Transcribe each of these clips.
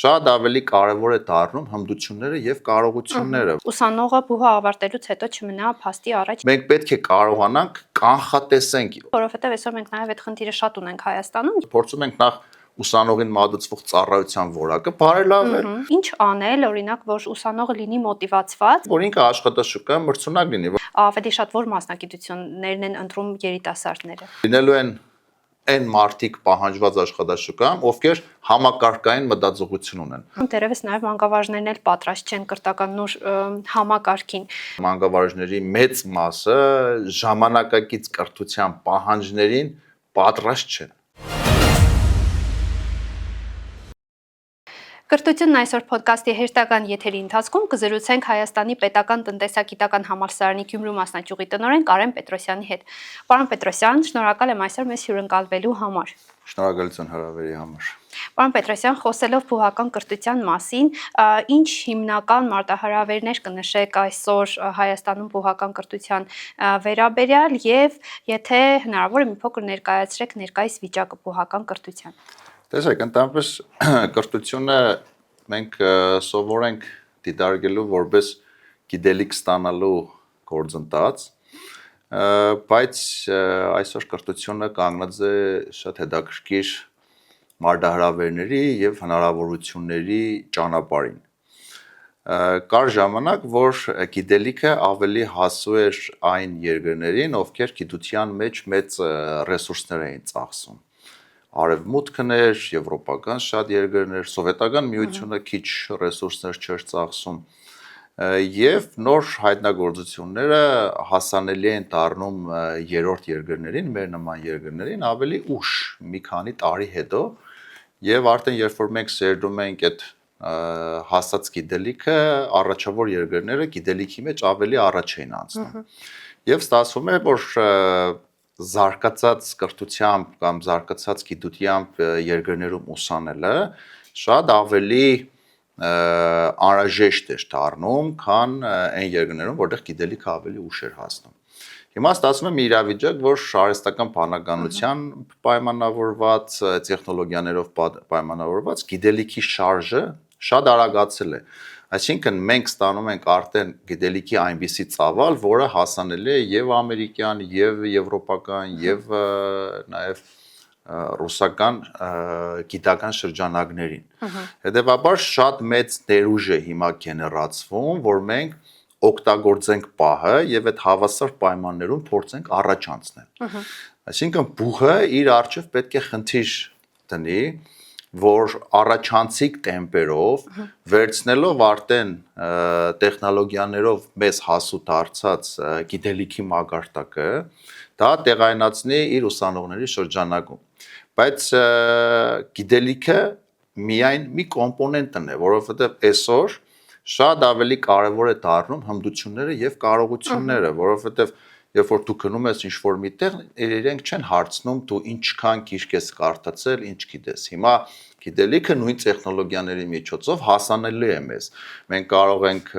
շատ ավելի կարևոր է դառնում հմտությունները եւ կարողությունները։ Ուսանողը բուհը ավարտելուց հետո չմնա փաստի առաջ։ Մենք պետք է կարողանանք կանխատեսենք, Որովհետեւ այսօր մենք նաեւ այդ խնդիրը շատ ունենք Հայաստանում։ Փորձում ենք նախ ուսանողին մատուցվող ծառայության որակը բարելավել։ Ինչ անել, օրինակ, որ ուսանողը լինի մոտիվացված, որ ինքը աշխատաշուկայում մրցունակ լինի։ Ավելի շատ որ մասնագիտություններն են ընտրում երիտասարդները։ Լինելու են այն մարդիկ պահանջված աշխատաշուկայում, ովքեր համակարգային մտածողություն ունեն։ Դերևս նաև մանկավարժներն էլ պատրաստ չեն կրթական նոր համակարգին։ Մանկավարժների մեծ մասը ժամանակակից կրթության պահանջներին պատրաստ չեն։ Կրթությունն այսօր ոդկասթի հերթական եթերի ընթացքում կզրուցենք Հայաստանի պետական տնտեսագիտական համալսարանի Գյումրու մասնաճյուղի տնօրեն Կարեն Պետրոսյանի հետ։ Պարոն Պետրոսյան, շնորհակալ եմ այսօր մեզ հյուրընկալվելու համար։ Շնորհակալություն հրավերի համար։ Պարոն Պետրոսյան, խոսելով բուհական կրթության մասին, ինչ հիմնական մարտահրավերներ կնշեք այսօր Հայաստանում բուհական կրթության վերաբերյալ եւ եթե հնարավոր է մի փոքր ներկայացրեք ներկայիս վիճակը բուհական կրթության։ Տեսեք, ընդհանրապես կրթությունը մենք սովորենք դիտարկելու որպես գիտելիք ստանալու գործընթաց, բայց այսօր կրթությունը կանգնած է շատ հետաքրքիր մարտահրավերների եւ հնարավորությունների ճանապարհին։ Կար ժամանակ, որ գիտելիքը ավելի հասու էր այն երկրներին, ովքեր գիտության մեջ մեծ ռեսուրսներ էին ծախսում։ Արևմուտքն էր, եվրոպական շատ երկրներ, սովետական միությունը քիչ ռեսուրսներ չէր ծախսում եւ նոր հայտնագործությունները հասանելի են դառնում երրորդ երկրներին, մեր նման երկրներին ավելի ուշ, մի քանի տարի հետո եւ արդեն երբ որ մենք սերդում ենք այդ հասած գիտելիքը, առաջավոր երկրները գիտելիքի մեջ ավելի առաջ էին անցնում։ Եվ ստացվում է, որ զարգացած կրթությամբ կամ զարգացած գիտությամբ երկրներում ուսանելը շատ ավելի անհրաժեշտ էր դառնում, քան այն երկրներում, որտեղ գիտելիքը ավելի ուշ էր հասնում։ Հիմա ստացվում է մի իրավիճակ, որ արհեստական բանականության պայմանավորված, տեխնոլոգիաներով պայմանավորված գիտելիքի շարժը շատ արագացել է։ Այսինքն մենք ստանում ենք արդեն գիտելիքի այնպիսի ծավալ, որը հասանելի է եւ ամերիկյան, եւ եվրոպական, եւ նաեւ ռուսական գիտական շրջանակներին։ Հետևաբար շատ մեծ ներուժ է հիմա գեներացվում, որ մենք օգտագործենք պահը եւ այդ հավասար պայմաններում փորձենք առաջ անցնել։ Այսինքն բուհը իր առջև պետք է խնդիր դնի, որ առաջանցիկ տեմպերով վերցնելով արդեն տեխնոլոգիաներով մեզ հասու դարձած գիտելիքի մակարդակը, դա տեղայնացնի իր ուսանողների շրջանակում։ Բայց գիտելիքը միայն մի կոմպոնենտն է, որովհետև այսօր շատ ավելի կարևոր է դառնում հմտությունները եւ կարողությունները, որովհետև երբ որ դու գնում ես ինչ-որ միտեղ, իրենք չեն հարցնում դու ինչքան գիրք ես կարդացել, ինչ գիտես։ Հիմա գիտելիքը նույն տեխնոլոգիաների միջոցով հասանելի է մեզ։ Մենք կարող ենք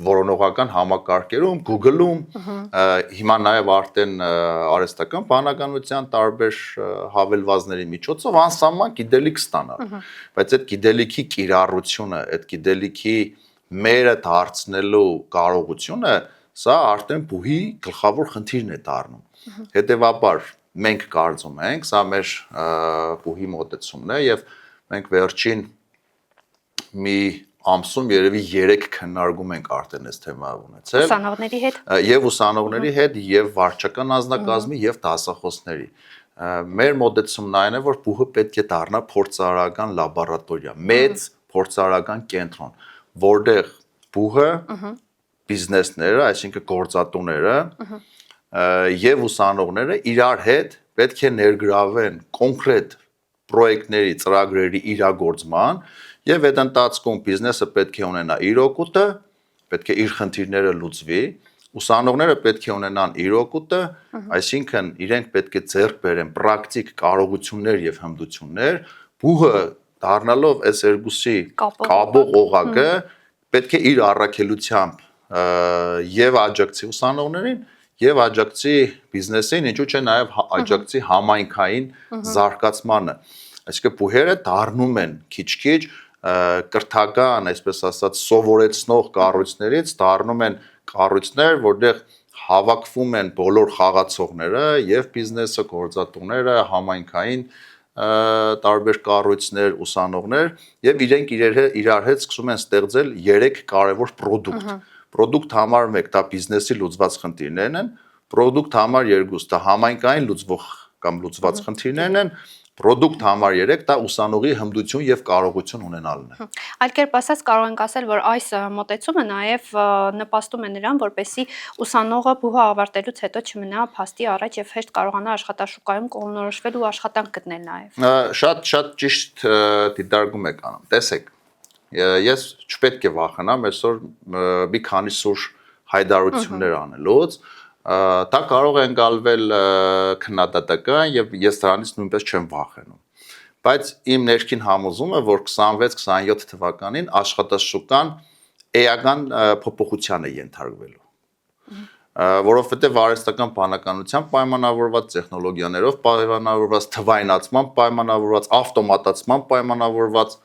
որոնողական համակարգերում, Google-ում, հիմա նաև արդեն արհեստական բանականության տարբեր հավելվածների միջոցով անսահման գիտելիք ստանալ։ Բայց այդ գիտելիքի կիրառությունը, այդ գիտելիքի մերը դարձնելու կարողությունը, սա արդեն բուհի գլխավոր խնդիրն է դառնում։ Հետևաբար մենք կարծում ենք, սա մեր բուհի մոտեցումն է եւ մենք վերջին մի ամսում երևի 3 քննարկում ենք արդեն այս թեմայով ունեցել։ Ուսանողների հետ։ Եվ ուսանողների հետ, եւ վարչական անձնակազմի, եւ դասախոսների։ Մեր մոտեցումն այն է, որ բուհը պետք է դառնա փորձարարական լաբորատորիա, մեծ փորձարարական կենտրոն, որտեղ բուհը բիզնեսները, այսինքն գործատուները եւ ուսանողները իրար հետ պետք է ներգրավեն կոնկրետ պրոյեկտների, ծրագրերի իրագործման եւ այդ ընթացքում բիզնեսը պետք է ունենա իր օգուտը, պետք է իր խնդիրները լուծվի, ուսանողները պետք է ունենան իր օգուտը, այսինքն իրենք պետք է ձեռք բերեն պրակտիկ կարողություններ եւ հմտություններ, բուհը դառնալով այս երկուսի կապող օղակը պետք է իր առաքելությամբ եւ աջակցի ուսանողներին եւ աջակցի բիզնեսին, ինչու՞ չէ նաեւ աջակցի համայնքային զարգացմանը։ Այսինքն բուհերը դառնում են քիչ-քիչ կրթական, այսպես ասած, սովորեցնող կառույցներից դառնում են կառույցներ, որտեղ հավաքվում են բոլոր խաղացողները եւ բիզնեսը, գործատուները, համայնքային տարբեր կառույցներ, ուսանողներ եւ իրենք իրար հետ սկսում են ստեղծել 3 կարևոր product։ Product համար 1 դա բիզնեսի լուծված խնդիրներն են, product համար 2 դա համայնքային լուծվող կամ լուծված խնդիրներն են, product համար 3 դա ուսանողի հմտություն եւ կարողություն ունենալն է։ Այլ կերպ ասած կարող ենք ասել, որ այս մոտեցումը նաեւ նպաստում է նրան, որպեսզի ուսանողը բուհը ավարտելուց հետո չմնա փաստի առաջ եւ հեշտ կարողանա աշխատաշուկայում կողմնորոշվել ու աշխատանք գտնել նաեւ։ Շատ ճիշտ դիտարկում եք անում։ Տեսեք, ես չպետք է վախենամ այսօր մի քանի սուր հայտարարություններ անելուց, դա կարող է ընկալվել քննադատական եւ ես դրանից նույնպես չեմ վախենում։ Բայց իմ ներքին համոզումը, որ 26-27 թվականին աշխատաշուկան էական փոփոխության է ենթարկվելու։ Որովհետեւ արհեստական բանականությամբ պայմանավորված, տեխնոլոգիաներով պայմանավորված, թվայնացման պայմանավորված, ավտոմատացման պայմանավորված,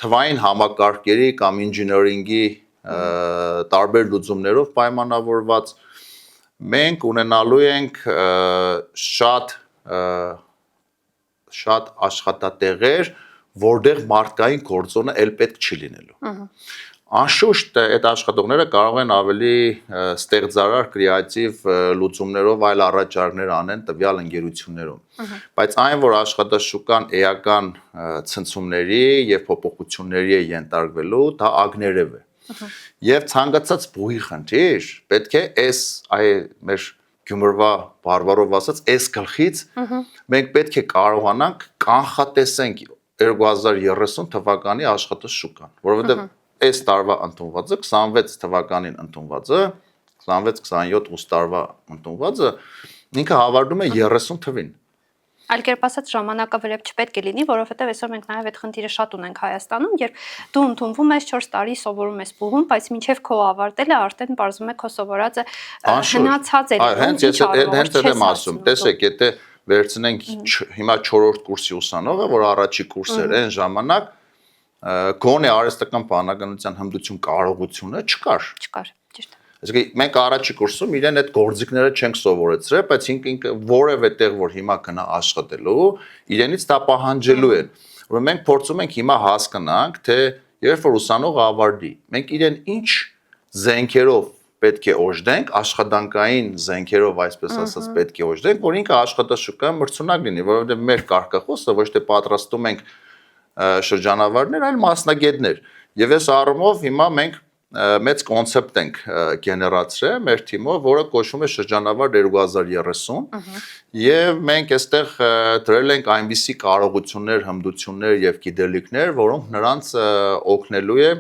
թվային համակարգերի կամ ինժեներինգի տարբեր լուծումներով պայմանավորված մենք ունենալու ենք շատ աշխատատեղեր, որտեղ մարդկային գործոնը էլ պետք չի լինելու։ Անշուշտ այդ աշխատողները կարող են ավելի ստեղծարար, կրեատիվ լուծումներով այլ առաջարկներ անեն տվյալ ընկերություններում։ Բայց այն, որ աշխատաշուկան էական ցնցումների եւ փոփոխությունների է ենթարկվելու, դա ագներև է։ Եվ ցանկացած բուհի խնդիր պետք է մեր Գյումրվա բարբառով ասած այս գլխից մենք պետք է կարողանանք կանխատեսենք 2030 թվականի աշխատաշուկան, որովհետև այս տարվա ընդունվածը 26 թվականին ընդունվածը 26-27 ուս տարվա ընդունվածը ինքը հավարդում է 30 թվին։ Այլ կերպ ասած ժամանակավրեպ չպետք է լինի, որովհետև այսօր մենք նաև այդ խնդիրը շատ ունենք Հայաստանում, երբ դու ընդունվում ես 4 տարի սովորում ես բուհում, բայց մինչև քո ավարտելը արդեն բարձում է քո սովորածը հնացած է լինում։ Հենց դա եմ ասում։ Տեսեք, եթե վերցնենք հիմա 4-րդ կուրսի ուսանողը, որ առաջի կուրսեր այն ժամանակ գոնե արհեստական բանականության հմտություն կարողությունը չկար։ Ճիշտ։ Այսինքն մենք առաջի կուրսում իրեն այդ գործիքները չենք սովորեցրել, բայց ինքը որևէ տեղ որ հիմա գնա աշխատելու, իրենից դա պահանջելու են։ Որ մենք փորձում ենք հիմա հասկանանք, թե երբ որ ուսանողը ավարտի, մենք իրեն ինչ զենքերով պետք է օժտենք, աշխատանքային զենքերով, այսպես ասած, պետք է օժտենք, որ ինքը աշխատաշուկայում մրցունակ լինի, որովհետև մեր կարգախոսը ոչ թե պատրաստում ենք շրջանավարներ, այլ մասնագետներ։ Եվ այս առումով հիմա մենք մեծ կոնցեպտ ենք գեներացրել մեր թիմով, որը կոչվում է շրջանավար 2030 եւ մենք այստեղ դրել ենք այնպիսի կարողություններ, հմտություններ եւ գիտելիքներ, որոնք նրանց օգնելու է,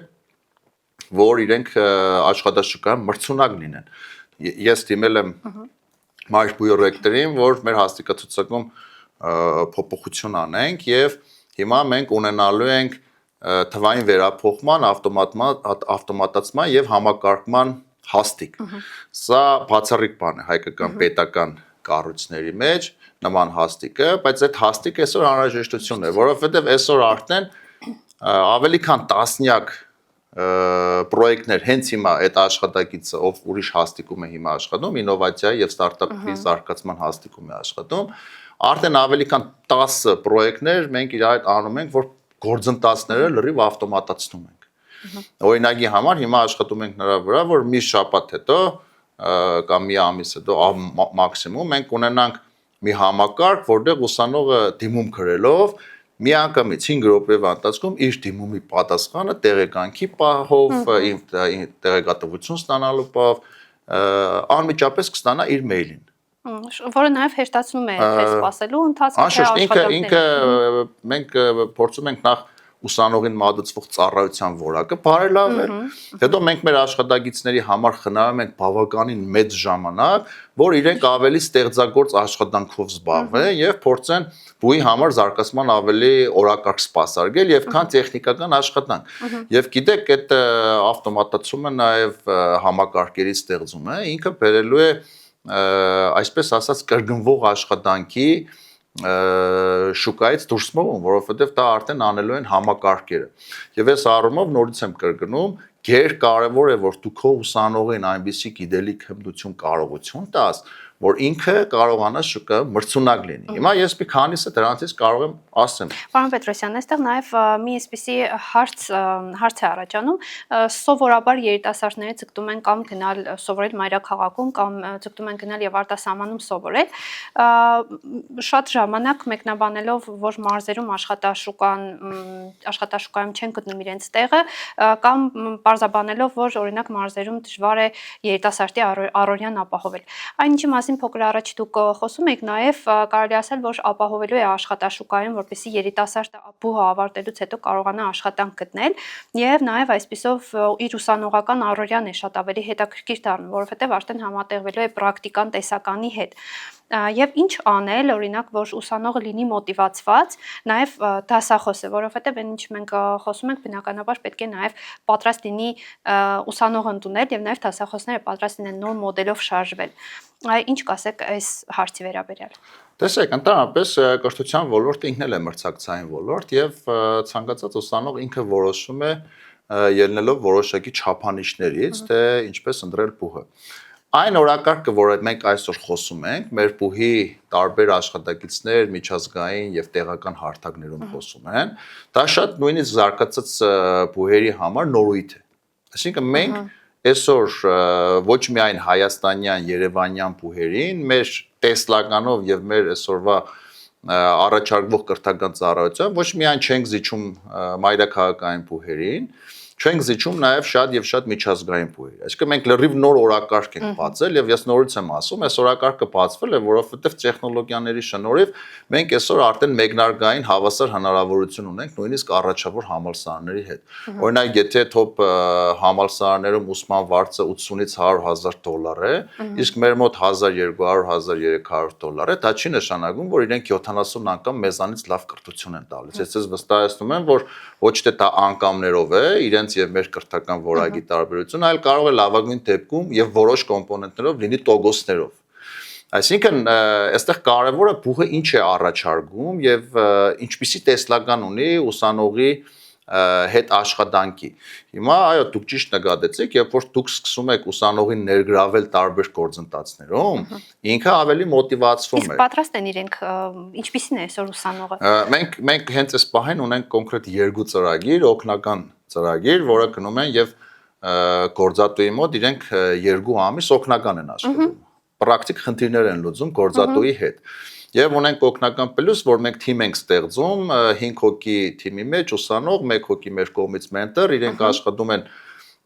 որ իրենք աշխատաշուկայում մրցունակ լինեն։ Ես դիմել եմ Մայրբույրի ռեկտորին, որ մեր հաստիկացուցակում փոփոխություն անենք եւ հիմա մենք ունենալու ենք թվային վերափոխման, ավտոմատացման եւ համակարգման հաստիկ։ Սա բացառիկ բան է հայկական պետական կառույցների մեջ նման հաստիկը, բայց այդ հաստիկը այսօր անհրաժեշտություն է, որովհետեւ այսօր արդեն ավելի քան տասնյակ պրոյեկտներ հենց հիմա այդ աշխատակիցը ով ուրիշ հաստիկում է հիմա աշխատում, ինովացիայի եւ ստարտափի զարգացման հաստիկում է աշխատում, արդեն ավելի քան 10 պրոյեկտներ մենք իրար հետ անում ենք, որ գործընթացները լրիվ ավտոմատացնում ենք։ Օրինակի համար հիմա աշխատում ենք նրա վրա, որ մի շաբաթ հետո կամ մի ամիս հետո մաքսիմում մենք ունենանք մի համակարգ, որտեղ ուսանողը դիմում գրելով միանգամից 5 րոպեվա ընթացքում իր դիմումի պատասխանը տեղեկանքի պահով, տեղեկատվություն ստանալու պահով անմիջապես կստանա իր մեյլին։ Որը նաև հեշտացնում է այդ սպասելու ընթացքը։ Անշուշտ ինքը մենք փորձում ենք նախ ուսանողին մատուցվող ծառայության որակը բարելավել, հետո մենք մեր աշխատակիցների համար խնայում ենք բավականին մեծ ժամանակ, որ իրենք ավելի ստեղծագործ աշխատանքով զբաղվեն եւ փորձեն բուհի համար զարգացման ավելի օրակարգ սպասարկել եւ քան տեխնիկական աշխատանք։ Եվ գիտեք, այդ ավտոմատացումը նաեւ համակարգերի ստեղծումը ինքը բերելու է այսպես ասած կրկնվող աշխատանքի շուկայից դուրս մղում, որովհետև դա արդեն անելու են համակարգերը։ Եվ այս առումով նորից եմ կրկնում, կարևոր է, որ դու քո ուսանողին այնպիսի գիտելիք, հմտություն, կարողություն տաս, որ ինքը կարողանա շուկայում մրցունակ լինի։ Հիմա ես մի քանիսը դրանից կարող եմ ասեմ։ Պարոն Պետրոսյան, այստեղ նաև մի այսպիսի հարց է առաջանում, սովորաբար երիտասարդները ցկտում են կամ գնալ սովորել մայրաքաղաքում կամ ցկտում են գնալ եւ արտասահմանում սովորել, շատ ժամանակ մեկնաբանելով, որ մարզերում աշխատաշուկայում չեն գտնում իրենց տեղը, կամ պարզաբանելով, որ օրինակ մարզերում դժվար է երիտասարդի առօրյան ապահովել։ Այն ինչի մասին փոքր առաջ դուք խոսում եք, նաև կարելի ասել, որ ապահովելու է աշխատաշուկայում, որպեսզի երիտասարդը բուհը ավարտելուց հետո կարողանա աշխատանք գտնել եւ նաև այսպիսով իր ուսանողական առօրյան է շատ ավելի հետաքրքիր դառնում, որովհետեւ արդեն համատեղվելու է պրակտիկան տեսականի հետ։ Եվ ինչ անել, օրինակ, որ ուսանողը լինի մոտիվացված, նաև դասախոս է, որովհետև այն ինչ մենք խոսում ենք, բնականաբար պետք է նաև պատրաստ լինի ուսանողը ընդունել եւ նաև դասախոսները պատրաստ լինեն նոր մոդելով շարժվել։ Ինչ կասեք այս հարցի վերաբերյալ։ Տեսեք, ընդհանրապես կրթության ոլորտը ինքն էլ է մրցակցային ոլորտ եւ ցանկացած ուսանող ինքը որոշում է ելնելով որոշակի չափանիշներից, թե ինչպես ընտրել բուհը։ Այն օրակարգը, որ մենք այսօր խոսում ենք, մեր բուհի տարբեր աշխատակիցներ, միջազգային եւ տեղական հարթակներում խոսում են, դա շատ նույնիսկ զարգացած բուհերի համար նորույթ է։ Այսինքն մենք այսօր ոչ միայն հայաստանյան, երևանյան բուհերին, մեր տեսլականով եւ մեր այսօրվա առաջարկվող կրթական ծառայության ոչ միայն չենք զիջում մայրաքաղաքային բուհերին, չենք զիջում նաև շատ եւ շատ միջազգային բուհերի։ Այսինքն մենք լրիվ նոր օրակարգ ենք բացել եւ ես նորից եմ ասում, այս օրակարգը բացվել է, որովհետեւ տեխնոլոգիաների շնորհիվ մենք այսօր արդեն մեկնարկային հավասար հնարավորություն ունենք նույնիսկ առաջավոր համալսարանների հետ։ Օրինակ, եթե top համալսարաններում ուսման վարձը 80-ից 100,000 դոլար է, իսկ մեր մոտ 1200-1300 դոլար է, դա չի նշանակում, որ իրենք 70 անգամ մեզանից լավ կրթություն են տալիս։ Ես վստահեցնում եմ, որ ոչ թե դա անկամներով է, իրենց եւ մեր կրթական որակի տարբերություն, այլ կարող է լավագույն դեպքում եւ որոշ կոմպոնենտներով լինի տոկոսներով։ Այսինքն, այստեղ կարևորը բուհը ինչ է առաջարկում եւ ինչպիսի տեսլական ունի ուսանողի հետ աշխատանքի։ Հիմա այո, դուք ճիշտ նկատեցիք, երբ որ դուք սկսում եք ուսանողին ներգրավել տարբեր գործընթացներում, ինքը ավելի մոտիվացվում է։ Իսկ պատրաստ են իրենք, ինչպիսին է այսօր ուսանողը։ Մենք հենց այս պահին ունենք կոնկրետ երկու ծրագիր, օգնական ծրագիր, որը գնում են եւ գործատուի մոտ իրենք 2 ամիս օգնական են աշխատում։ Պրակտիկ խնդիրներ են լուծում գործատուի հետ։ Եվ ունենք օգնական պլյուս, որ մենք թիմ ենք ստեղծում, 5 հոգի թիմի մեջ ուսանող, 1 հոգի մեր կողմից մենտոր, իրենք աշխատում են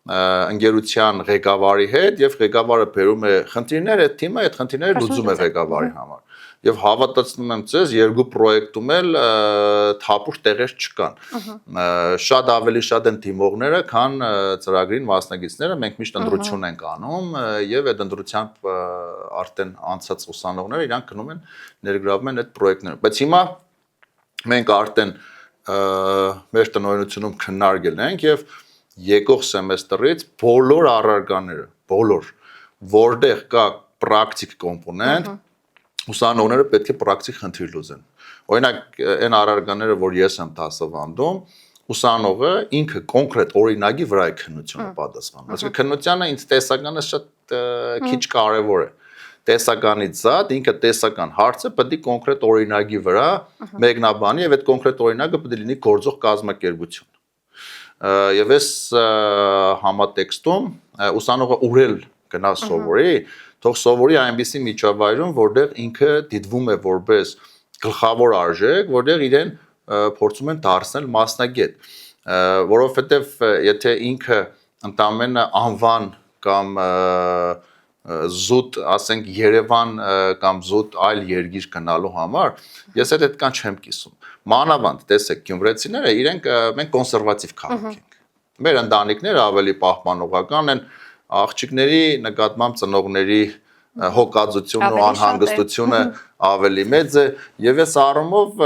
ընկերության ղեկավարի հետ եւ ղեկավարը բերում է խնդիրներ, այդ թիմը այդ խնդիրները լուծում է ղեկավարի համար։ Եվ հավատացնում եմ ձեզ, 2 պրոյեկտում էլ թափուր տեղեր չկան։ Շատ ավելի շատ են թիմողները, քան ծրագրին մասնակիցները, մենք միշտ ընտրություն ենք անում եւ այդ ընտրությամբ արդեն անցած ուսանողները իրանք գնում են ներգրավում են այդ պրոյեկտները։ Բայց հիմա մենք արդեն մեր տնօրինությունում քննարկել ենք եւ եկող սեմեստրից բոլոր առարկաները, որտեղ կա պրակտիկ կոմպոնենտ, ուսանողները պետք է պրակտիկ խնդիր լուծեն։ Օրինակ, այն առարկաները, որ ես եմ դասավանդում, ուսանողը ինքը կոնկրետ օրինակի վրա է քննությունը պատասխանում։ Այսինքն քննությանը ինձ տեսականը շատ քիչ կարևոր է։ Տեսականից զատ ինքը տեսական հարցը պետք է կոնկրետ օրինակի վրա մեկնաբանի եւ այդ կոնկրետ օրինակը պետք է լինի գործող կազմակերպություն։ Եվ այս համատեքստում ուսանողը ուրել գնա սովորի, թող սովորի այնպիսի միջավայրում, որտեղ ինքը դիտվում է որպես գլխավոր արժեք, որտեղ իրեն փորձում են դարձնել մասնագետ, որովհետև եթե ինքը ընդամենը անվան կամ զուտ, ասենք Երևան կամ զուտ այլ երկիր գնալու համար, ես այդքան չեմ կիսում։ Մանավանդ, տեսեք, գյումրեցիները իրենք մենք կոնսերվատիվ քաղաք ենք։ Մեր ընտանիքները ավելի պահպանողական են, աղջիկների նկատմամբ ծնողների հոգածությունն ու անհանգստությունը ավելի մեծ է եւ այս առումով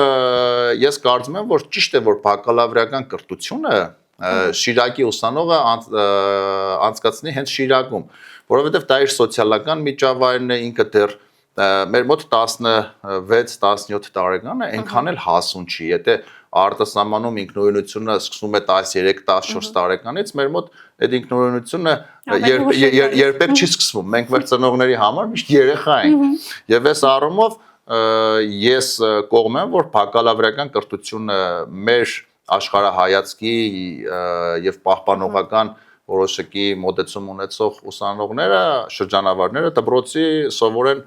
ես կարծում եմ, որ ճիշտ է, որ բակալավրիական կրթությունը Շիրակի ուսանողը անցկացնի հենց Շիրակում, որովհետեւ դա իր սոցիալական միջավայրն է, ինքը դեռ մեր մոտ 16-17 տարեկանը այնքան էլ հասուն չի, եթե արտասահմանում ինքնուրույնությունը սկսում է 13-14 տարեկանից, մեր մոտ այդ ինքնուրույնությունը երբեք չի սկսվում, մենք մեր ծնողների համար միշտ երեխա ենք, եւ այս առումով ես կողմ եմ, որ բակալավրիական կրթությունը մեր աշխարհայացքի եւ պահպանողական որոշակի մոտեցում ունեցող ուսանողները, շրջանավարները դպրոցի սովորեն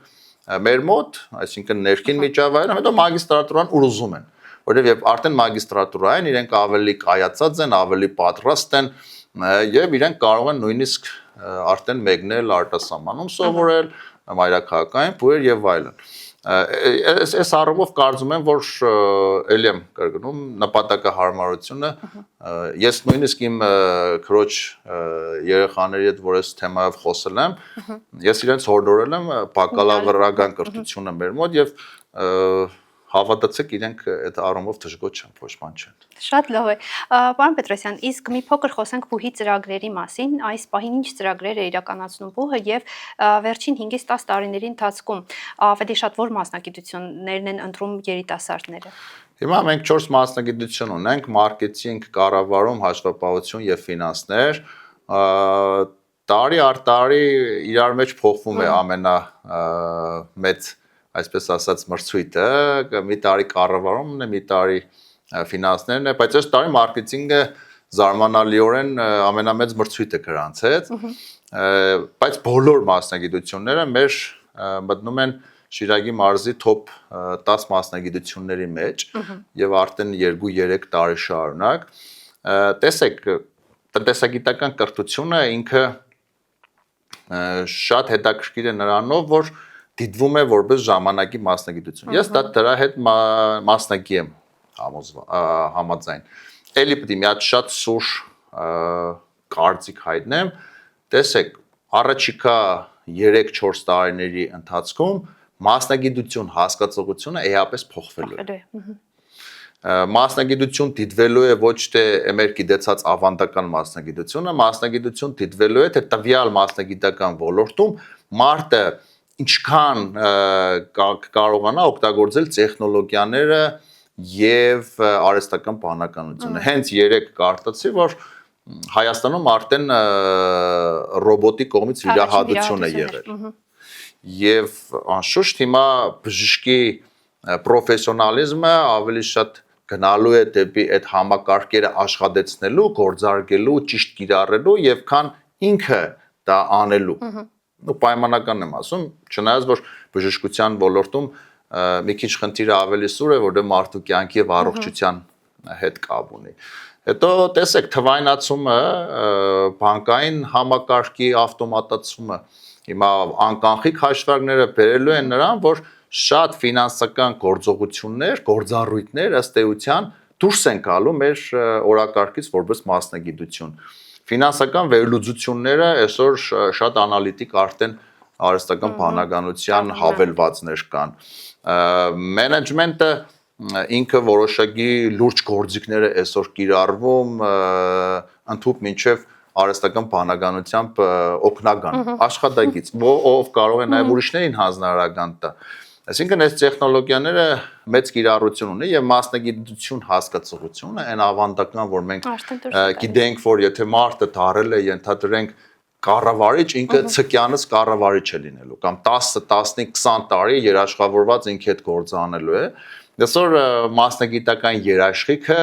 մեր մոտ, այսինքն ներքին միջավայրում, հետո մագիստրատուրան ուզում են, որովհետեւ արդեն մագիստրատուրային իրենք ավելի կայացած են, ավելի պատրաստ են եւ իրենք կարող են նույնիսկ արդեն մեկնել արտասահմանում սովորել, մայրաքաղաքային փուլեր եւ այլն։ Այս առումով կարծում եմ, որ ելի եմ կրկնում նպատակահարմարությունը ես նույնիսկ իմ քրոջ երեխաների հետ որ այս թեմայով խոսել եմ, ես իրենց հորդորել եմ բակալավրական կրթությունը մեր մոտ եւ հավատացեք իրենք այդ առումով դժգոհ չեն, ոչ բան չեն։ Շատ լավ է։ Պարոն Պետրոսյան, իսկ մի փոքր խոսենք բուհի ծրագրերի մասին, այս պահին ինչ ծրագրեր է իրականացնում բուհը եւ վերջին 5-ից 10 տարիների ընթացքում ավելի շատ որ մասնագիտություններն են ընտրում երիտասարդները։ Հիմա մենք 4 մասնագիտություն ունենք՝ մարքեթինգ, կառավարում, հաշվապահություն եւ ֆինանսներ։ Տարի առ տարի իրար մեջ փոխվում է ամենամեծ, այսպես ասած, մրցույթը, մի տարի կառավարումն է, մի տարի ֆինանսներն է, բայց այս տարի մարքեթինգը զարմանալիորեն ամենամեծ մրցույթը գրանցեց, բայց բոլոր մասնագիտությունները մեր մտնում են Շիրակի մարզի top 10 մասնագիտությունների մեջ եւ արդեն 2-3 տարի շարունակ։ Տեսեք, տնտեսագիտական կրթությունը ինքը շատ հետաքրքիր է նրանով, որ դիտվում է որպես ժամանակի մասնագիտություն։ Ես դրա հետ մասնակի եմ համաձայն։ Էլի պետք է մի հատ շատ սուր կարծիք հայտնեմ։ Տեսեք, առաջիկա 3-4 տարիների ընթացքում մասնագիտություն հասկացողությունը էապես փոխվելու է։ Մասնագիտություն դիտվելու է ոչ թե մեր գիտեցած ավանդական մասնագիտությունը, մասնագիտություն դիտվելու է թե տվյալ մասնագիտական ոլորտում մարդը ինչքան կարողանա օգտագործել տեխնոլոգիաները եւ արհեստական բանականությունը։ Հենց երեք կարծացի, որ Հայաստանում արդեն ռոբոտի կողմից վիրահատություն է եղել։ Եվ անշուշտ հիմա բժշկի պրոֆեսիոնալիզմը ավելի շատ գնալու է դեպի այդ համակարգերը աշխատեցնելու, գործարկելու, ճիշտ կիրառելու եւ քան ինքը դա անելու։ Ու պայմանական եմ ասում, չնայած որ բժշկության ոլորտում մի քիչ խնդիրը ավելի սուր է, որտեղ մարդու կյանքի եւ առողջության հետ կապ ունի։ Հետո տեսեք թվայնացումը, բանկային համակարգի ավտոմատացումը, հիմա անկանխիկ հաշվարկները բերելու են նրան, որ շատ ֆինանսական գործողություններ, գործառույթներ ըստ էության դուրս են գալու մեր օրակարգից որպես մասնագիտություն։ Ֆինանսական վերլուծությունները այսօր շատ անալիտիկ արդեն արհեստական բանականության հավելվածներ կան։ Մենեջմենտը ինքը որոշակի լուրջ գործիքներ է այսօր կիրառվում ընդհանուր մինչև արհեստական բանականությամբ օգնական աշխատագից, ով կարող է նաև ուրիշներին հանձնարարական տա։ Այսինքն այս տեխնոլոգիաները մեծ կիրառություն ունի եւ մասնագիտություն հասկացողությունը այն ավանդական, որ մենք գիտենք, որ եթե մարդը դարել է ենթադրենք կառավարիչ, ինքը ցկյանից կառավարիչ է լինելու կամ 10, 15, 20 տարի երաշխավորված ինքը այդ գործը անելու է։ Այսօր մասնագիտական երաշխիքը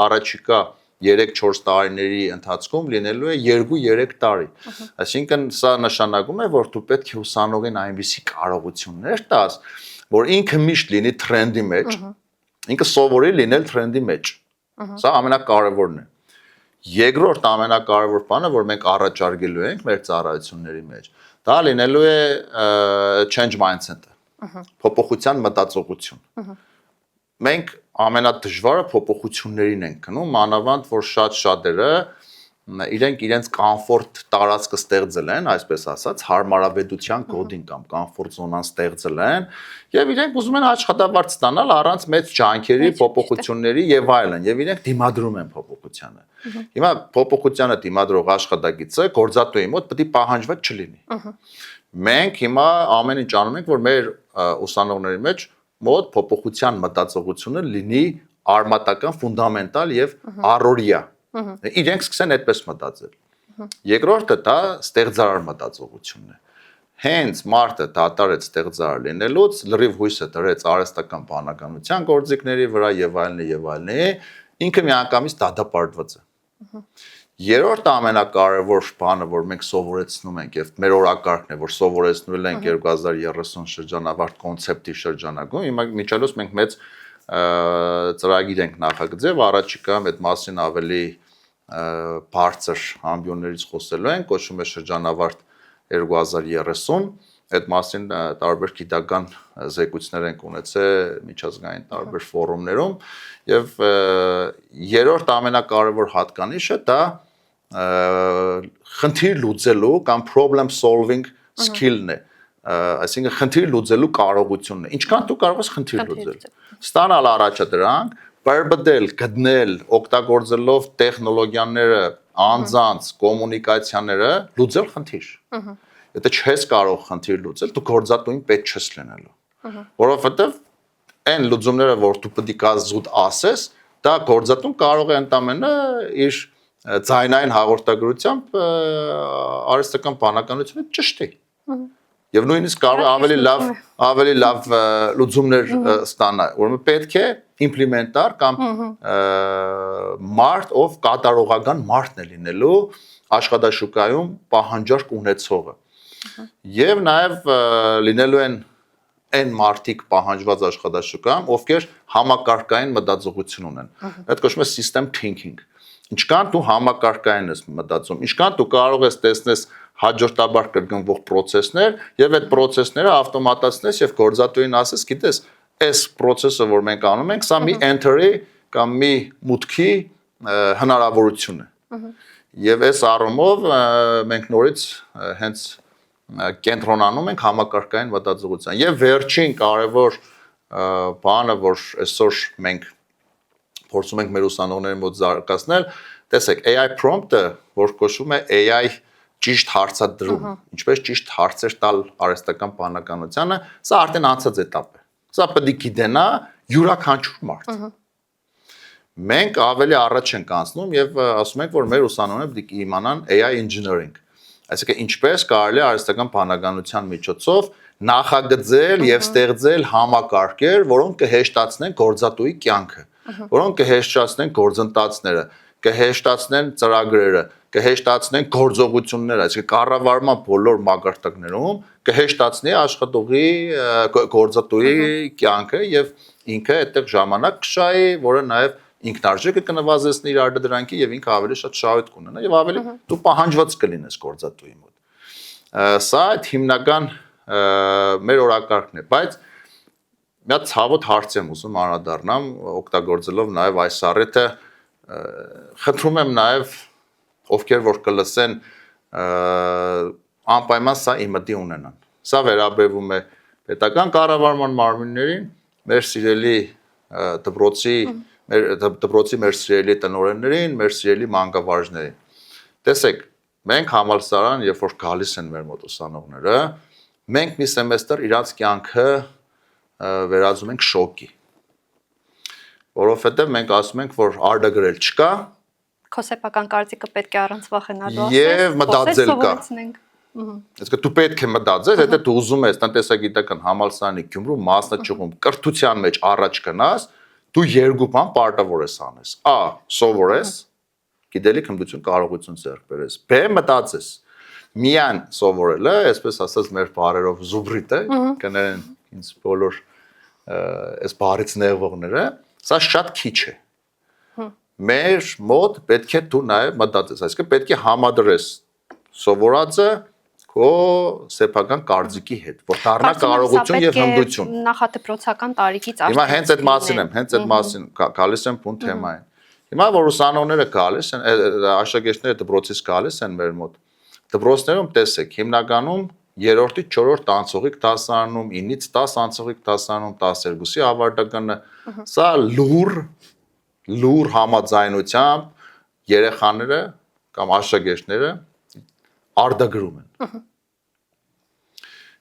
առաջիկա 3-4 տարիների ընթացքում լինելու է 2-3 տարի։ Այսինքն սա նշանակում է, որ դու պետք է ուսանողին այնպիսի կարողություններ տաս, որ ինքը միշտ լինի թրենդի մեջ, ինքը սովորի լինել թրենդի մեջ։ Սա ամենակարևորն է։ Երկրորդ ամենակարևոր բանը, որ մենք առաջարկելու ենք մեր ծառայությունների մեջ, դա լինելու է change mindset-ը, փոփոխության մտածողություն։ Մենք ամենադժվարը փոփոխություններին ենք գնում, մանավանդ որ շատ շատերը իրենք իրենց կոմֆորտ տարածքը ստեղծել են, այսպես ասած, հարմարավետության կոդին կամ կոմֆորտ զոնան ստեղծել են, եւ իրենք ուզում են աշխատավարձ ստանալ առանց մեծ ջանքերի, փոփոխությունների եւ այլն, եւ իրենք դիմադրում են փոփոխությանը։ Հիմա փոփոխությանը դիմադրող աշխատակիցը գործատուի մոտ պետք է պահանջված չլինի։ Մենք հիմա ամեն ինչ անում ենք, որ մեր ուսանողների մեջ մոտ փոփոխության մտածողությունը լինի արմատական, ֆունդամենտալ եւ առօրյա։ Իրենք սկսեն այդպես մտածել։ Երկրորդը դա ստեղծարար մտածողությունն է։ Հենց մարդը դատարեց ստեղծարար լինելուց, լրիվ հույսը դրեց արհեստական բանականության գործիքների վրա եւ այլն, ինքը միանգամից դատապարտված է։ Երրորդ ամենակարևոր բանը, որ մենք սովորեցնում ենք եւ մեր օրակարգն է, որ սովորեցնել ենք 2030 շրջանավարտ կոնցեպտի շրջանակում, հիմա միջալոց մենք մեծ ծրագիր ենք նախագծել, առաջիկայում այդ մասին ավելի բարձր ամբիոններից խոսելու ենք, կոչվում է շրջանավարտ 2030, այդ մասին տարբեր գիտական զեկույցներ ենք ունեցել միջազգային տարբեր ֆորումներում եւ երրորդ ամենակարևոր հատկանիշը դա խնդիր լուծելու կամ problem solving skill-ն է, այսինքն խնդիր լուծելու կարողությունն է, ինչքան դու կարող ես խնդիր լուծել, ստանալ առաջադրանք, բարբդել, գտնել, օգտագործելով տեխնոլոգիաները, անձանց, կոմունիկացիաները, լուծել խնդիր։ Եթե չես կարող խնդիր լուծել, դու գործատուին պետք չես լինելու։ Որովհետև այն լուծումները, որ դու պետք է զուտ ասես, դա գործատուն կարող է ընդամենը իր ձայնային հաղորդագրությամբ արհեստական բանականությունը ճշտի։ Եվ նույնիսկ կարող ավելի լավ լուծումներ ստանա, ուրեմն պետք է իմպլեմենտար կամ մարդ, ով կատարողական մարդն է լինելու աշխատաշուկայում պահանջարկ ունեցողը։ Եվ նաև լինելու են այն մարդիկ պահանջված աշխատաշուկայում, ովքեր համակարգային մտածողություն ունեն։ Այդ կոչվում է system thinking։ Ինչքան դու համակարգային ես մտածում, ինչքան դու կարող ես տեսնես հաջորդաբար կրկնվող process-ներ եւ այդ process-ները ավտոմատացնես եւ գործատուին ասես, գիտես, այս process-ը, որ մենք անում ենք, սա մի enter-ի կամ մի մուտքի հնարավորություն է։ Եվ այս առումով մենք նորից հենց կենտրոնանում ենք համակարգային մտածողության։ Եվ վերջին կարևոր բանը, որ այսօր մենք փորձում ենք մեր ուսանողների մոտ զարգացնել, տեսեք, AI prompt-ը, որ կոչվում է AI ճիշտ հարցադրում, ինչպես ճիշտ հարցեր տալ արհեստական բանականությանը, սա արդեն անցած էտապ է։ Սա պետք է գիտենա յուրաքանչյուր մարդ։ Մենք ավելի առաջ ենք անցնում եւ ասում ենք, որ մեր ուսանողները պետք է իմանան AI engineering, այսինքն ինչպես կարելի է արհեստական բանականության միջոցով նախագծել եւ ստեղծել համակարգեր, որոնք կհեշտացնեն գործատուի կյանքը, որոնք կհեշտացնեն գործընթացները, կհեշտացնեն ծրագրերը, կհեշտացնեն գործողությունները, այսինքն կառավարման բոլոր մակարդակներում կհեշտացնի աշխատողի գործատուի կյանքը եւ ինքը այդտեղ ժամանակ կշահի, որը նաեւ ինքնարժեքը կնվազեցնի իր արտադրանքի եւ ինքը ավելի շատ շահույթ կունենա եւ ավելի դու պահանջված կլինես գործատուի մոտ։ Սա այդ հիմնական մեր օրակարգն է, բայց մի հատ ցավոտ հարց եմ ուզում անդրադառնամ, օգտագործելով նաեւ այս առիթը, խնդրում եմ նաեւ ովքեր որ կլսեն անպայման սա իմիջի ունենան։ Սա վերաբերվում է պետական կառավարման մարմիններին, մեր սիրելի դպրոցի մեր սիրելի տնօրեններին, մեր սիրելի մանկավարժներին։ Տեսեք, մենք համալսարան, երբ որ գալիս են մեր մոտ ուսանողները, մենք մի սեմեստր իրանց կյանքը վերածում ենք շոկի։ Որովհետև մենք ասում ենք, որ արտագրել չկա, քո սեփական կարծիքը պետք է առանց վախենալու եւ մտածել կա։ Այսինքն դու պետք է մտածես, եթե դու ուզում ես տնտեսագիտական համալսարանի Գյումրու մասնաճյուղում կրթության մեջ առաջ գնաս, դու երկու բան պարտավոր ես անես։ A. Սովորես, գիտելիք, հմտություն, կարողություն ձեռք բերես։ B. Մտածես։ Միան սովորելը, այսպես ասած մեր բարերով զուբրիտ է, կներեն ինձ բոլոր այս բարից նեղվողները, սա շատ քիչ է։ Մեր մոտ պետք է դու նաև մտածես, այսինքն պետք է համադրես սովորածը քո սեփական կարծիքի հետ, որ դառնա կարողություն եւ հմտություն։ Նախադպրոցական տարիքից Հիմա հենց այդ մասին եմ, հենց այդ մասին գալիս եմ բուն թեմային։ Հիմա որ ուսանողները գալիս են, աշակերտները դպրոցից գալիս են մեր մոտ, դպրոցներում տեսեք, հիմնականում երրորդից 4-րդ անցողիկ դասարանում, 9-ից 10 անցողիկ դասարանում, 12-ի ավարտականը, սա լուր համաձայնությամբ երեխաները կամ աշակերտները արտագրում են։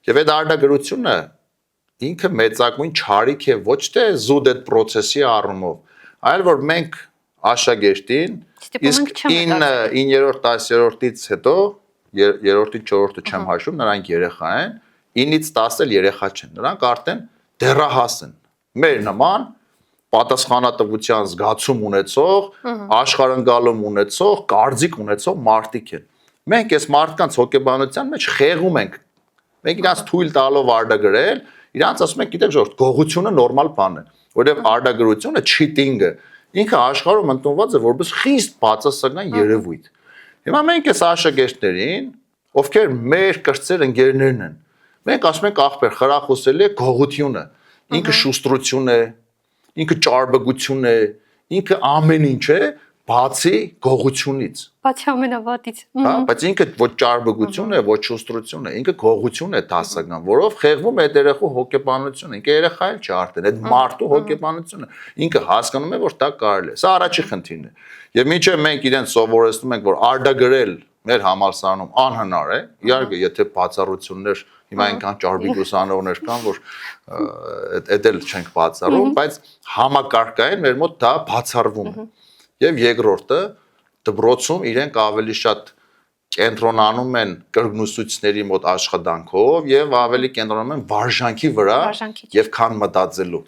Եվ այդ արտագրությունը ինքը մեծագույն չարիք է ոչ թե զուտ այդ process-ի առումով, այլ որ մենք աշակերտին իսկ 9-րդ 10-րդից հետո 3-րդից 4-րդը չեմ հաշվում, նրանք երեխա են, 9-ից 10 էլ երեխա չեն, նրանք արդեն դեռահաս են։ Մեր նման պատասխանատվության զգացում ունեցող, աշխարհընկալում ունեցող, կարծիք ունեցող մարդիկ են։ Մենք այս մարդկանց հոգեբանության մեջ խեղում ենք։ Մենք իրանց թույլ տալով արտագրել, իրանց ասում ենք, գիտեք, ժողովուրդ, գողությունը նորմալ բան է, որովհետև արտագրությունը, cheating-ը ինքը աշխարհում ընդունված է որպես խիստ բացասական երևույթ։ Հիմա մենք այս աշակերտներին, ովքեր մեր կրտսեր ընկերներն են, մենք ասում ենք ախպեր, խրախուսել է գողությունը, ինքը շուստրություն է, ինքը ճարպկություն է, ինքը ամեն ինչ է, բացի գողությունից։ Բացի ամենավատից։ Հա, բայց ինքը ոչ ճարպկություն է, ոչ շուստրություն է, ինքը գողություն է դասական, որով խեղվում է այդ երեխու հոգեբանությունը, ինքը երեխա էլ չի արդեն, այդ մարդու հոգեբանությունը, ինքը հասկանում է, որ դա կարելի է։ Սա առաջի խնդիրն է։ Եվ մինչև մենք իրեն սովորեցնում ենք, որ արտագրել մեր համալսարանում անհնար է, իհարկե, եթե բացառություններ, հիմա այնքան ճարպիկ ուսանողներ կան, որ այդ էլ չենք բացառում, բայց համակարգային մեր մոտ դա բացառվում է։ Եվ երկրորդը դպրոցում իրենք ավելի շատ կենտրոնանում են կրկնուսուցիչների մոտ աշխատանքով եւ ավելի կենտրոնանում են վարժանքի վրա եւ քան մտածելու։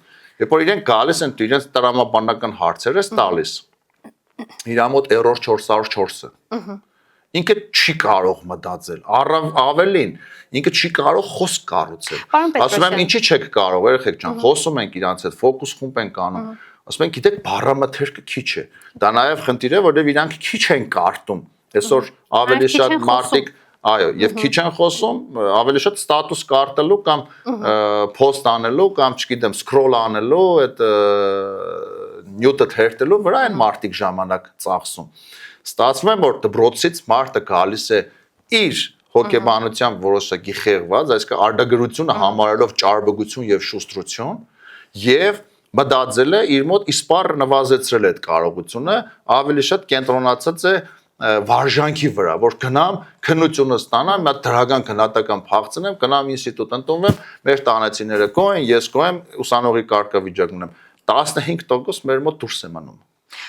Երբ որ իրենք գալիս են իրենց տրամաբանական հարցերը տալիս, իր մոտ error 404-ը։ Ինքը չի կարող մտածել, ավելին, ինքը չի կարող խոսք կառուցել։ Ասում եմ, ինչի չեք կարող, երեխեք ջան, խոսում ենք իրանց հետ, ֆոկուս խումբ ենք անում։ Ասում են, գիտեք, բառամթերքը քիչ է։ Դա նաև խնդիր է, որովհետև իրանք քիչ են կարդում։ Այսօր ավելի շատ մարդիկ, այո, եւ քիչ են խոսում, ավելի շատ ստատուս կարտելու կամ post անելու կամ, չգիտեմ, scroll անելու, այդ նյութը թերթելու վրա են մարդիկ ժամանակ ծախսում։ Ստացվում է, որ դպրոցից մարդը գալիս է իր հոգեբանությամբ որոշակի խեղված, այսինքն արտագրությունը համարելով ճարպկություն եւ շուստրություն եւ մտածել է իր մոտ իսպառ նվազեցրել այդ կարողությունը, ավելի շատ կենտրոնացած է վարժանքի վրա, որ գնամ քննությունը ստանամ, մի հատ դրական քննադատական փախցնեմ, գնամ ինստիտուտ ընդունվեմ, մեր տանեցիները գոհ են, ես գոհ եմ, ուսանողի կարգավիճակն եմ։ 15% մեր մոտ դուրս է մնում։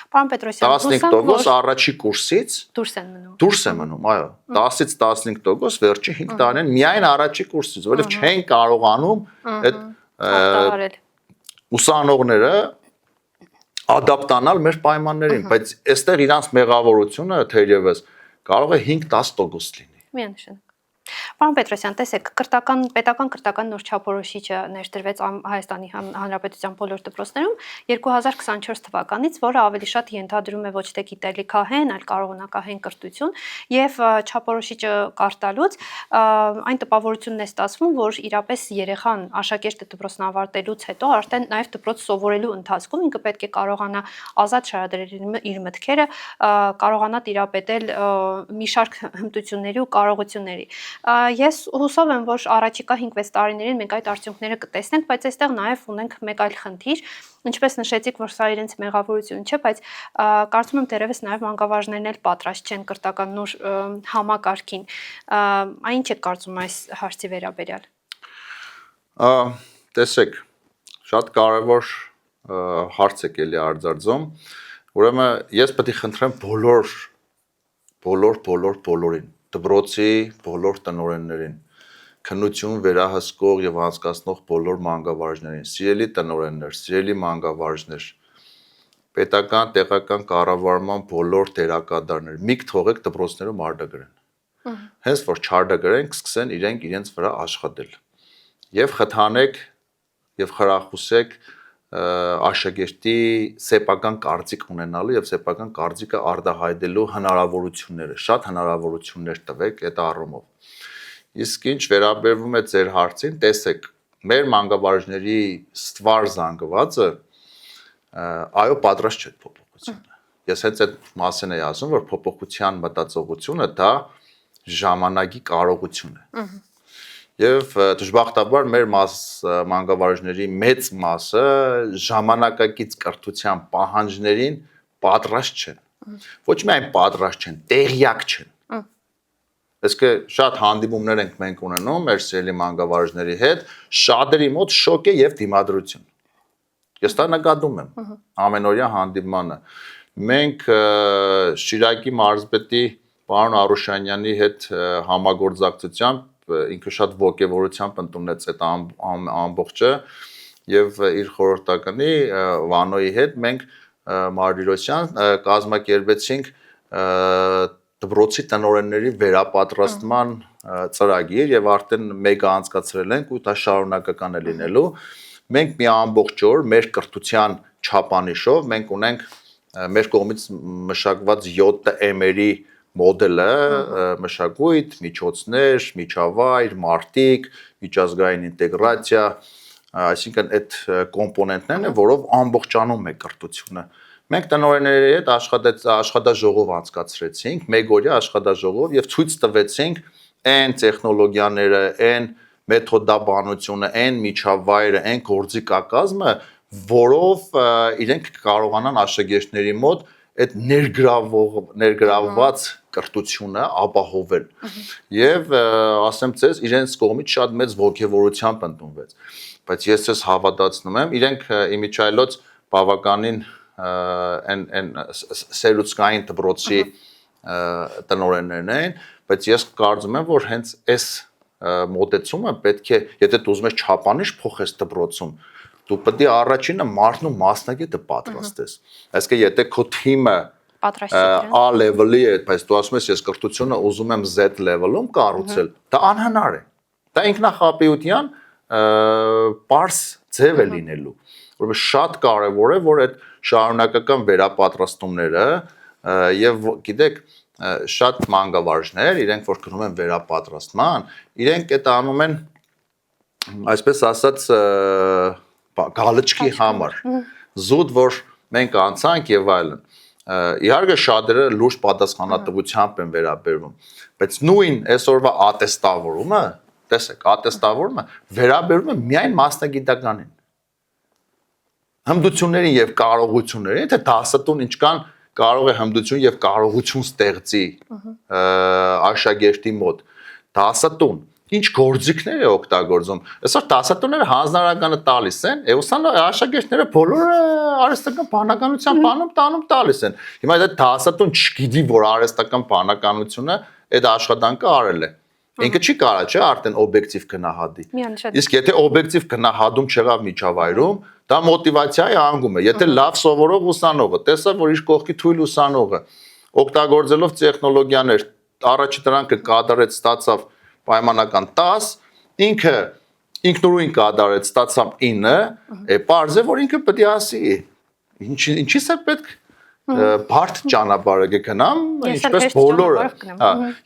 Պարոն Պետրոսյան, 15% առաջի կուրսից դուրս է մնում, այո, 10-ից 15% վերջի 5 տարին միայն առաջի կուրսից, որովհետև չեն կարողանում այդ ուսանողները ադապտանալ մեր պայմաններին, բայց այստեղ իրանց մեղավորությունը թերևս կարող է 5-10% լինի։ Միանշանակ։ Պարոն Պետրոսյան, տեսեք, պետական կրթական նոր չափորոշիչը ներդրվեց Հայաստանի Հանրապետության բոլոր դպրոցներում 2024 թվականից, որը ավելի շատ ենթադրում է ոչ թե գիտելիքահեն, այլ կարողանակահեն կրթություն, եւ չափորոշիչը կարտալուց այն տպավորությունն է ստացվում, որ իրապես երեխան աշակերտը դպրոցն ավարտելուց հետո արդեն նաեւ դպրոց սովորելու ընթացքում ինքը պետք է կարողանա ազատ շարադրել իր մտքերը, կարողանա տիրապետել մի շարք հմտությունների ու կարողությունների։ Ես հուսով եմ, որ առաջիկա 5-6 տարիներին մենք այդ արդյունքները կտեսնենք, բայց այստեղ նաև ունենք մեկ այլ խնդիր, ինչպես նշեցիք, որ սա իրենց մեղավորություն չէ, բայց կարծում եմ դեռևս նաև մանկավարժներն էլ պատրաստ չեն կրթական նոր համակարգին։ Այն ինչ եք կարծում այս հարցի վերաբերյալ։ Տեսեք, շատ կարևոր հարց եք էլի արձարծում, ուրեմն ես պետք է խնդրեմ բոլորին դպրոցի բոլոր տնօրեններին, քննություն վերահսկող եւ անցկացնող բոլոր մանկավարժներին, սիրելի տնօրեններ, սիրելի մանկավարժներ, պետական տեղական կառավարման բոլոր դերակատարներ, միք թողեք դպրոցներում արտագրեն։ Հենց որ չարտագրեն, սկսեն իրենց վրա աշխատել։ Եվ խթանեք եւ խրախուսեք աշակերտի սեփական կարծիք ունենալու եւ սեփական կարծիքը արտահայտելու հնարավորությունները, շատ հնարավորություններ տվեք այդ առումով։ Իսկ ինչ վերաբերվում է ձեր հարցին, տեսեք, մեր մանկավարժների ստվար զանգվածը այո պատրաստ չէ փոփոխությանը։ ես հենց այդ մասին եմ ասում, որ փոփոխության մտածողությունը դա ժամանակի կարողություն է։ Եվ դժբախտաբար մեր մանկավարժների մեծ մասը ժամանակակից կրթության պահանջներին պատրաստ չեն։ Ոչ միայն պատրաստ չեն, տեղյակ չեն։ Իսկ շատ հանդիպումներ ենք մենք ունենում մեր սիրելի մանկավարժների հետ, շատերի մոտ շոկ է եւ դիմադրություն։ Ես դա նկատում եմ ամենօրյա հանդիպմանը։ Մենք Շիրակի մարզպետի պարոն Արուշանյանի հետ համագործակցությամբ ինքը շատ ողջավորությամբ ընդունեց այդ ամբողջը եւ իր խորհրդականի Վանոյի հետ մենք Մարտիրոսյան կազմակերպեցինք դպրոցի տնօրենների վերապատրաստման ծրագիր եւ արդեն մեկը անցկացրել ենք ու դա շարունակական է լինելու։ Մենք մի ամբողջ օր մեր կրթության չափանիշով մենք ունենք մեր կողմից մշակված 7 M-երի մոդելը, մշակույթ, միջոցներ, միջավայր, մարտիկ, միջազգային ինտեգրացիա, այսինքն այդ կոմպոնենտներն են, որով ամբողջանում է կրթությունը։ Մենք տնօրենների հետ աշխատաժողով անցկացրեցինք, մեկ-օրյա աշխատաժողով եւ ցույց տվեցինք այն տեխնոլոգիաները, այն մեթոդաբանությունը, այն միջավայրը, այն գործիքակազմը, որով իրենք կարողանան աշակերտների մոտ այդ ներգրավված կրթությունը ապահովել։ Եվ ասեմ ձեզ, իրենց կողմից շատ մեծ ողջավորությամբ ընդունվեց։ Բայց ես ցես հավատացնում եմ, իրենք իմիջայլոց բավականին այն սերուցկային դպրոցի տնօրեններն են, բայց ես կարծում եմ, որ հենց այս մոտեցումը պետք է, եթե դու ուզում ես չափանիշ փոխես դպրոցում, դու պետք է առաջինը մարդն ու մասնագետը պատրաստես։ Այսինքն եթե քո թիմը A level-ի է, բայց դու ասում ես ես կրթությունը ուզում եմ Z level-ում կառուցել, դա անհնար է։ Դա ինքնախապեյության պարզ ձև է լինելու։ Որովհետեւ շատ կարևոր է, որ այդ շարունակական վերապատրաստումները եւ գիտեք շատ մանկավարժներ, իրենք որ գնում են վերապատրաստման, իրենք այդ անում են այսպես ասած գալչքի համար։ Զուտ որ մենք անցանք եւ այլն։ Իհարկե շատերը լուրջ պատասխանատվությամբ են վերաբերվում, բայց նույն այսօրվա ատեստավորումը, տեսեք, ատեստավորումը վերաբերվում է միայն մասնագիտականին։ Հմտություններին եւ կարողություններին, թե դասատուն ինչքան կարող է հմտություն եւ կարողություն ստեղծի աշակերտի մոտ։ Դասատուն ինչ գործիքներ է օգտագործում։ Այսօր դասատուները հանձնարարականը տալիս են, աշակերտները բոլորը արհեստական բանականության բանում տանում տալիս են։ Հիմա այդ դասատուն չգիտի, որ արհեստական բանականությունը այդ աշխատանքը արել է։ Ինքը չի կարա, չէ, արդեն օբյեկտիվ գնահատի։ Իսկ եթե օբյեկտիվ գնահատում չեղավ միջավայրում, դա մոտիվացիա է անգում է։ Եթե լավ սովորող ուսանողը տեսավ, որ իր կողքի թույլ ուսանողը օգտագործելով տեխնոլոգիաներ առաջի դրանքը կատարեց, ստացավ պայմանական 10, ինքը ինքնուրույն կատարեց, ստացավ 9, պարզ է, որ ինքը պետք է ասի, ինչի՞ս է պետք բարդ ճանապարհը գնամ, ինչպես բոլորը,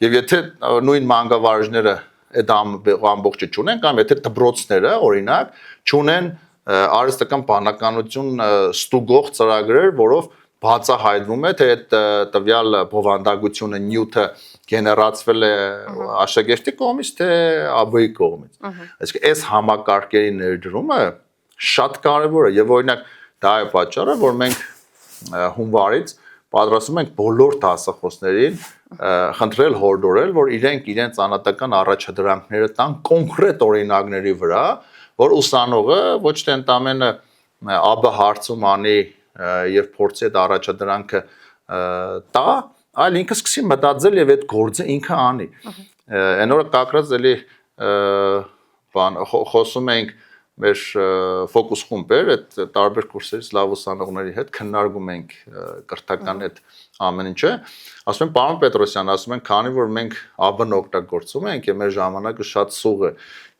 եւ եթե նույն մանկավարժները այդ ամբողջը չունեն, կամ եթե դպրոցները, օրինակ, չունեն արհեստական բանականություն ստուգող ծրագրեր, որով բացահայտվում է, թե այդ տվյալ բովանդակությունը նյութը գեներացվել է աշակերտի կողմից, թե ԱԲ-ի կողմից։ Այսինքն այս համակարգերի ներդրումը շատ կարևոր է եւ օրինակ դա է պատճառը, որ մենք հունվարից պատրաստում ենք բոլոր դասախոսներին խնդրել հորդորել, որ իրենց անհատական առաջադրանքները տան կոնկրետ օրինակների վրա, որ ուսանողը ոչ թե ընդամենը ԱԲ հարցում անի եւ փորձի այդ առաջադրանքը տա, այլ ինքը սկսի մտածել եւ այդ գործը ինքը անի։ Այն օրը կակրած էլի խոսում ենք մեր ֆոկուս խումբեր, այդ տարբեր կուրսերից լավ ուսանողների հետ քննարկում ենք կրթական այդ ամեն ինչը, ասում են պարոն Պետրոսյան, ասում են, քանի որ մենք ԱԲ-ն օգտագործում ենք եւ մեր ժամանակը շատ սուղ է,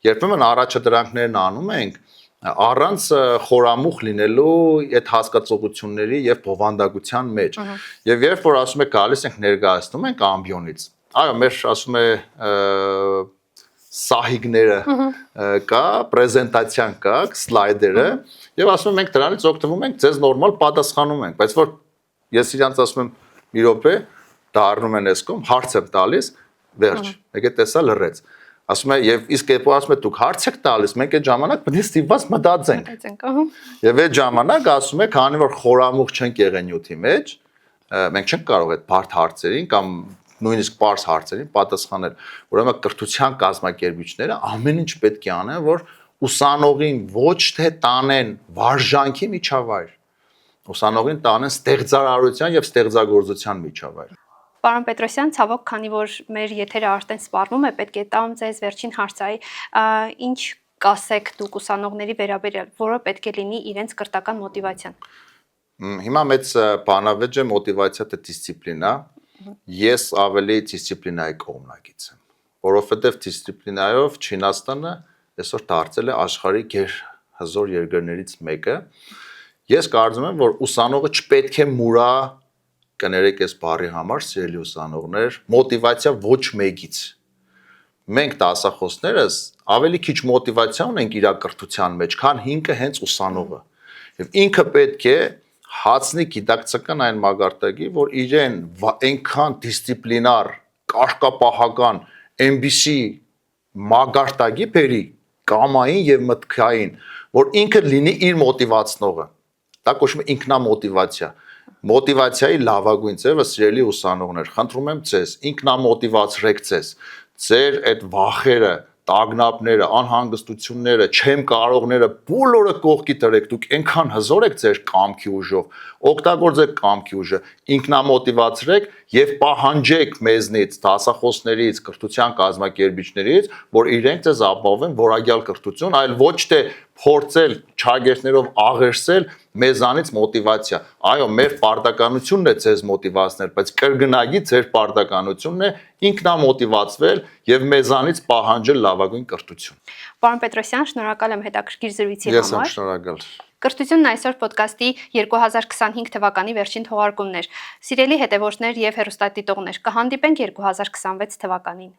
երբեմն առաջադրանքներն անում ենք առանց խորամուխ լինելու այդ հասկացողությունների եւ բովանդակության մեջ։ Եվ երբ որ ասում եք գալիս ենք ներկայացնում ենք ամբիոնից, այո, մեր ասում է սահիգները կա, պրեզենտացիան կա, սլայդերը, եւ ասում ենք մենք դրանից օգտվում ենք, ձեզ նորմալ պատասխանում ենք, բայց որ ես իրանց ասում եմ մի րոպե, դառնում են էս կողմ, հարց եմ տալիս, վերջ։ Եկե տեսա լռեց։ Ասում է եւ իսկ երբ ասում է դուք հարց եք տալիս, մենք այդ ժամանակ պետք է ստիպված մտածենք։ Եվ այդ ժամանակ ասում է, քանի որ խորամուխ չենք եղել նյութի մեջ, մենք չենք կարող այդ բարդ հարցերին կամ նույնիսկ པարզ հարցերին պատասխանել։ Ուրեմն կրթության կազմակերպիչները ամեն ինչ պետք է անեն, որ ուսանողին ոչ թե տանեն վարժանքի միջավայր, ուսանողին տանեն ստեղծարարության եւ ստեղծագործության միջավայր։ Պարոն Պետրոսյան, ցավոք, քանի որ մեր եթերը արդեն սպառվում է, պետք է տամ ձեզ վերջին հարցայի, ինչ կասեք դուք ուսանողների վերաբերյալ, որը պետք է լինի իրենց կրթական մոտիվացիան։ Հիմա մեծ բանավեճ է մոտիվացիա թե դիսցիպլինա։ Ես ավելի դիսցիպլինայի կողմնակից եմ, որովհետև դիսցիպլինայով Չինաստանը այսօր դարձել է աշխարհի գերհզոր երկրներից մեկը։ Ես կարծում եմ, որ ուսանողը չպետք է մուրա, կներեք այս բառի համար, սիրելի ուսանողներ, մոտիվացիա ոչ մեկից։ Մենք դասախոսներս ավելի քիչ մոտիվացիա ունենք իր կրթության մեջ, քան ինքը հենց ուսանողը։ Եվ ինքը պետք է հացնի գիտակցական այն մագարտակի, որ իրեն այնքան դիսցիպլինար, կարգապահական, MBC մագարտակի բերի կամային եւ մտքային, որ ինքը լինի իր մոտիվացնողը։ Դա կոչվում է ինքնամոտիվացիա։ Մոտիվացիայի լավագույն ձևը, սիրելի ուսանողներ, խնդրում եմ ձեզ, ինքնամոտիվացրեք ձեզ։ Ձեր այդ վախերը, տագնապները, անհանգստությունները, չեմ կարողները բոլորը կողքի դրեք, դուք այնքան հզոր եք ձեր կամքի ուժով, օգտագործեք կամքի ուժը, ինքնամոտիվացրեք եւ պահանջեք մեզնից, դասախոսներից, կրթության կազմակերպիչներից, որ իրենք ձեզ ապահովեն որակյալ կրթություն, այլ ոչ թե փորձել չագերտներով աղերսել մեզանից մոտիվացիա։ Այո, մեր պարտականությունն է ձեզ մոտիվացնել, բայց կրկնակի ձեր պարտականությունն է ինքնամոտիվացվել եւ մեզանից պահանջել լավագույն կրթություն։ Պարոն Պետրոսյան, շնորհակալ եմ հետաքրքիր զրույցի համար։ Ես եմ շնորհակալ։ Կրթությունն այսօր ոդկասթի 2025 թվականի վերջին թողարկումն էր։ Սիրելի հետևորդներ եւ հեռուստադիտողներ, կհանդիպենք 2026 թվականին։